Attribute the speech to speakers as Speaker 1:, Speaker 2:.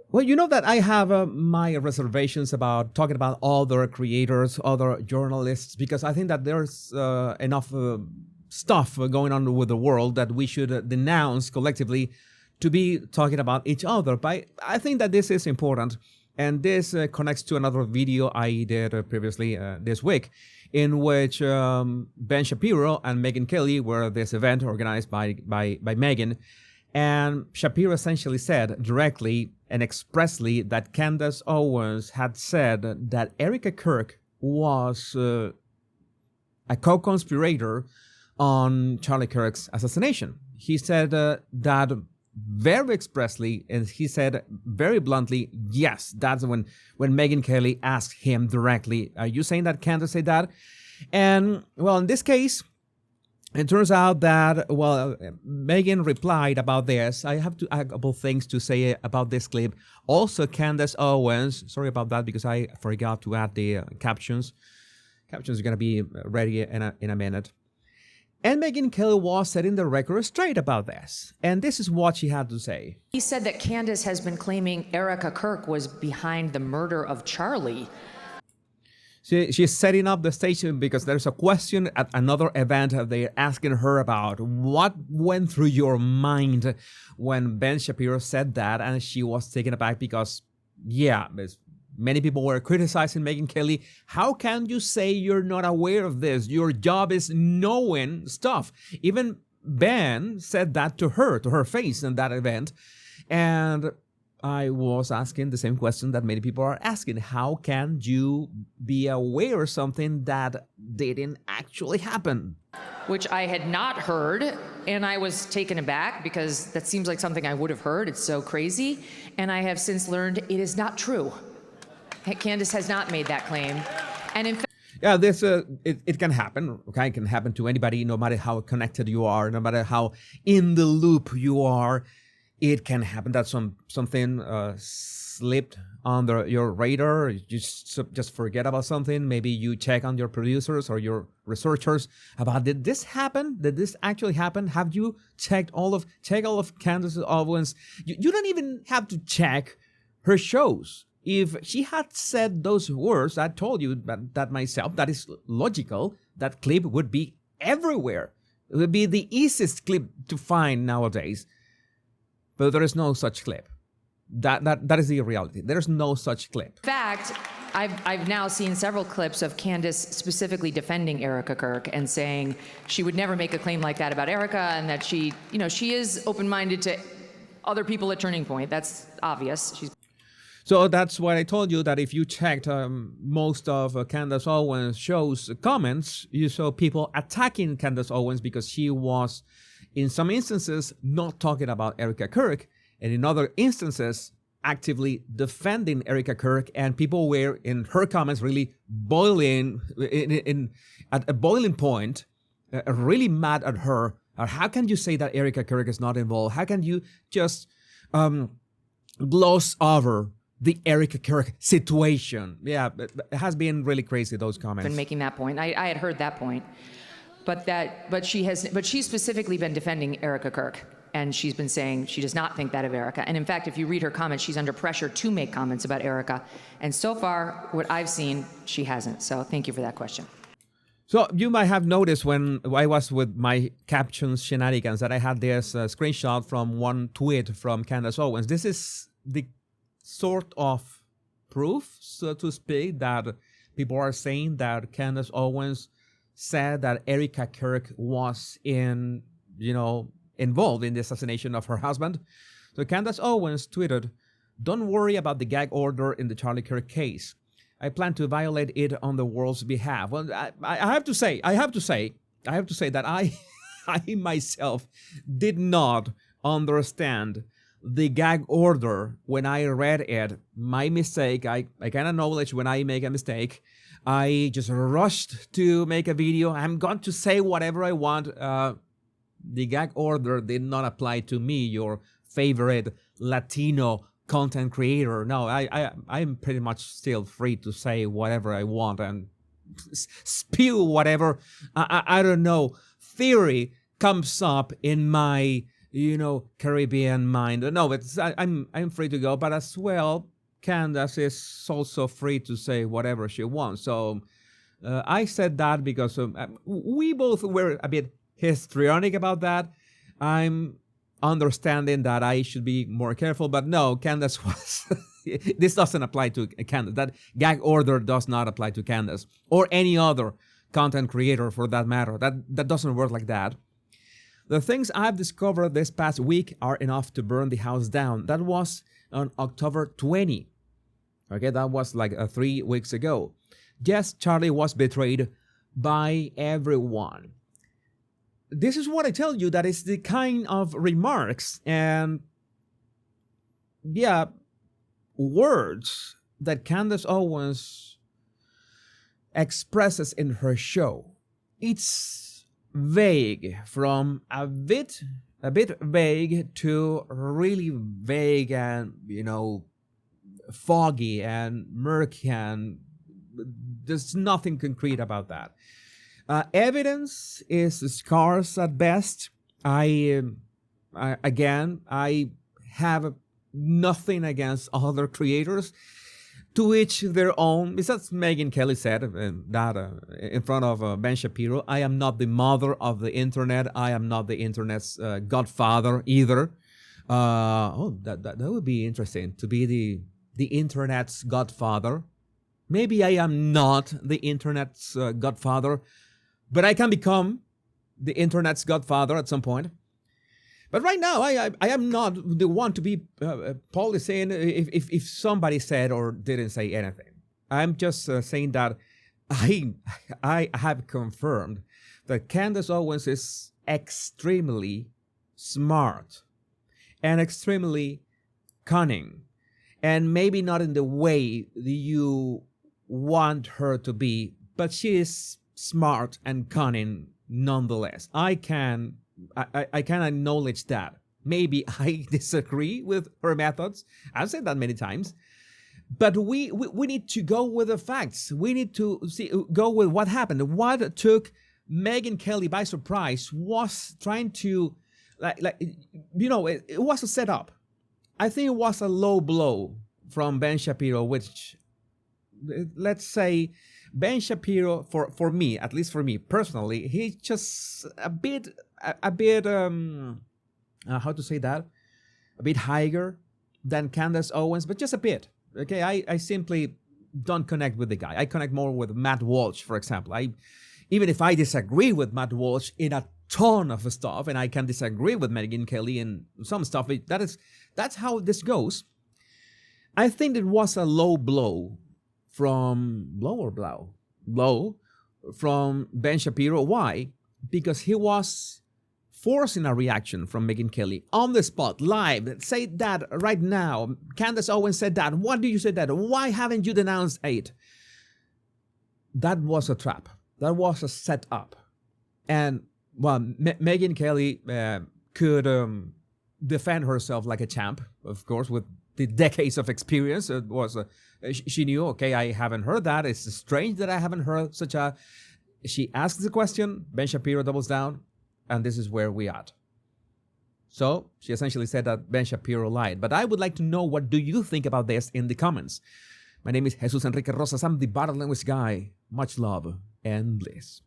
Speaker 1: Well, you know that I have my reservations about talking about other creators, other journalists, because I think that there's enough stuff going on with the world that we should denounce collectively to be talking about each other. But I think that this is important, and this connects to another video I did previously this week, in which Ben Shapiro and Megyn Kelly were at this event organized by Megyn. And Shapiro essentially said directly and expressly that Candace Owens had said that Erica Kirk was a co-conspirator on Charlie Kirk's assassination. He said that very expressly, and he said very bluntly, yes, that's when Megyn Kelly asked him directly, are you saying that Candace said that? And, well, in this case, it turns out that, well, Megyn replied about this. I have a couple things to say about this clip. Also, Candace Owens, sorry about that because I forgot to add the captions. Captions are going to be ready in a minute. And Megyn Kelly was setting the record straight about this. And this is what she had to say.
Speaker 2: He said that Candace has been claiming Erica Kirk was behind the murder of Charlie.
Speaker 1: She's setting up the stage because there's a question at another event they're asking her about. What went through your mind when Ben Shapiro said that? And she was taken aback because, yeah, many people were criticizing Megyn Kelly. How can you say you're not aware of this? Your job is knowing stuff. Even Ben said that to her face in that event. And I was asking the same question that many people are asking. How can you be aware of something that didn't actually happen?
Speaker 2: Which I had not heard, and I was taken aback because that seems like something I would have heard. It's so crazy. And I have since learned it is not true. Candace has not made that claim. And in fact,
Speaker 1: yeah, this it can happen. Okay, it can happen to anybody, no matter how connected you are, no matter how in the loop you are. It can happen that something slipped under your radar. You just forget about something. Maybe you check on your producers or your researchers about, did this happen? Did this actually happen? Have you checked all of Candace Owens? You don't even have to check her shows. If she had said those words, I told you that myself, that is logical. That clip would be everywhere. It would be the easiest clip to find nowadays. But there is no such clip. That is the reality. There's no such clip.
Speaker 2: In fact, I've now seen several clips of Candace specifically defending Erica Kirk and saying she would never make a claim like that about Erica, and that she is open-minded to other people at Turning Point. That's obvious.
Speaker 1: So that's why I told you that if you checked most of Candace Owens' show's comments, you saw people attacking Candace Owens because she was, in some instances, not talking about Erica Kirk, and in other instances, actively defending Erica Kirk, and people were, in her comments, really boiling at a boiling point, really mad at her. How can you say that Erica Kirk is not involved? How can you just gloss over the Erica Kirk situation? Yeah, it has been really crazy, those comments.
Speaker 2: Been making that point. I had heard that point. But she's specifically been defending Erica Kirk, and she's been saying she does not think that of Erica. And in fact, if you read her comments, she's under pressure to make comments about Erica. And so far, what I've seen, she hasn't. So thank you for that question.
Speaker 1: So you might have noticed when I was with my captions shenanigans that I had this screenshot from one tweet from Candace Owens. This is the sort of proof, so to speak, that people are saying that Candace Owens said that Erica Kirk was involved in the assassination of her husband. So Candace Owens tweeted, "Don't worry about the gag order in the Charlie Kirk case. I plan to violate it on the world's behalf." Well, I have to say that I myself did not understand the gag order when I read it. My mistake. I can acknowledge when I make a mistake. I just rushed to make a video. I'm going to say whatever I want. The gag order did not apply to me, your favorite Latino content creator. No, I'm pretty much still free to say whatever I want and spew whatever, I don't know, theory comes up in my Caribbean mind. No, I'm free to go, but as well, Candace is also free to say whatever she wants. So I said that because we both were a bit histrionic about that. I'm understanding that I should be more careful, but no, Candace was. This doesn't apply to Candace. That gag order does not apply to Candace or any other content creator for that matter. That doesn't work like that. The things I've discovered this past week are enough to burn the house down. That was on October 20. Okay, that was like 3 weeks ago. Yes, Charlie was betrayed by everyone. This is what I tell you, that is the kind of remarks and, words that Candace Owens expresses in her show. It's vague, from a bit vague to really vague and, foggy and murky, and there's nothing concrete about that. Evidence is scarce at best. I have nothing against other creators, to each their own. As Megyn Kelly said that in front of Ben Shapiro, I am not the mother of the internet. I am not the internet's godfather either. That would be interesting, to be the internet's godfather. Maybe I am not the internet's godfather, but I can become the internet's godfather at some point. But right now, I am not the one to be policing if somebody said or didn't say anything. I'm just saying that I have confirmed that Candace Owens is extremely smart and extremely cunning, and maybe not in the way that you want her to be, but she is smart and cunning nonetheless. I can acknowledge that. Maybe I disagree with her methods. I've said that many times. But we need to go with the facts. We need to go with what happened. What took Megyn Kelly by surprise was trying to, it was a setup. I think it was a low blow from Ben Shapiro, which, let's say, Ben Shapiro, for me, at least for me personally, he's just a bit, how to say that? A bit higher than Candace Owens, but just a bit. Okay, I simply don't connect with the guy. I connect more with Matt Walsh, for example. Even if I disagree with Matt Walsh in a ton of stuff, and I can disagree with Megyn Kelly in some stuff, that's how this goes. I think it was a low blow from Ben Shapiro. Why? Because he was forcing a reaction from Megyn Kelly on the spot, live. Say that right now. Candace Owens said that. What do you say that? Why haven't you denounced 8? That was a trap. That was a setup. And Megyn Kelly could defend herself like a champ, of course, with the decades of experience. It was she knew, okay, I haven't heard that. It's strange that I haven't heard such a... She asks the question, Ben Shapiro doubles down, and this is where we are at. So she essentially said that Ben Shapiro lied. But I would like to know, what do you think about this in the comments? My name is Jesus Enrique Rosas. I'm the Bottom Language Guy. Much love and bliss.